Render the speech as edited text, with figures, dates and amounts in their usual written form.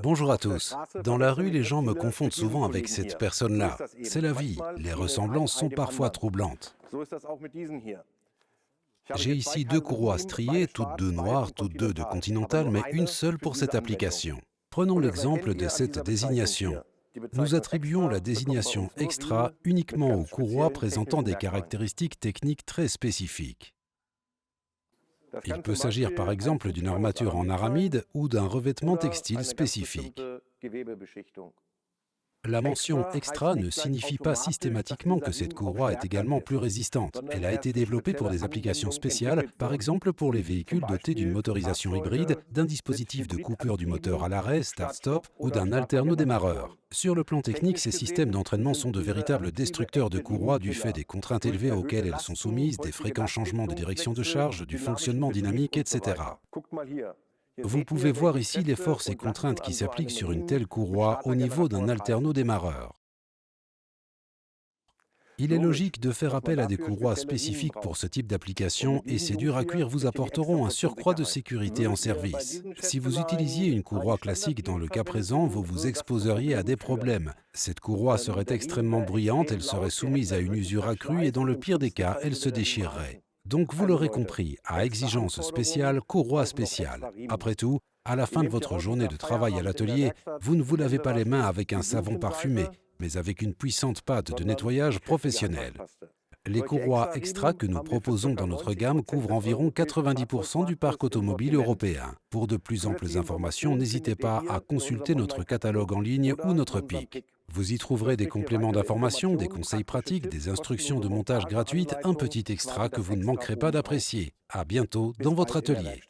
Bonjour à tous. Dans la rue, les gens me confondent souvent avec cette personne-là. C'est la vie. Les ressemblances sont parfois troublantes. J'ai ici deux courroies striées, toutes deux noires, toutes deux de Continental, mais une seule pour cette application. Prenons l'exemple de cette désignation. Nous attribuons la désignation extra uniquement aux courroies présentant des caractéristiques techniques très spécifiques. Il peut s'agir par exemple d'une armature en aramide ou d'un revêtement textile spécifique. La mention extra ne signifie pas systématiquement que cette courroie est également plus résistante. Elle a été développée pour des applications spéciales, par exemple pour les véhicules dotés d'une motorisation hybride, d'un dispositif de coupure du moteur à l'arrêt, start-stop, ou d'un alternodémarreur. Sur le plan technique, ces systèmes d'entraînement sont de véritables destructeurs de courroies du fait des contraintes élevées auxquelles elles sont soumises, des fréquents changements de direction de charge, du fonctionnement dynamique, etc. Vous pouvez voir ici les forces et contraintes qui s'appliquent sur une telle courroie au niveau d'un alternodémarreur. Il est logique de faire appel à des courroies spécifiques pour ce type d'application et ces durs à cuire vous apporteront un surcroît de sécurité en service. Si vous utilisiez une courroie classique dans le cas présent, vous vous exposeriez à des problèmes. Cette courroie serait extrêmement bruyante, elle serait soumise à une usure accrue et dans le pire des cas, elle se déchirerait. Donc vous l'aurez compris, à exigence spéciale, courroie spéciale. Après tout, à la fin de votre journée de travail à l'atelier, vous ne vous lavez pas les mains avec un savon parfumé, mais avec une puissante pâte de nettoyage professionnelle. Les courroies extra que nous proposons dans notre gamme couvrent environ 90% du parc automobile européen. Pour de plus amples informations, n'hésitez pas à consulter notre catalogue en ligne ou notre PIC. Vous y trouverez des compléments d'information, des conseils pratiques, des instructions de montage gratuites, un petit extra que vous ne manquerez pas d'apprécier. À bientôt dans votre atelier.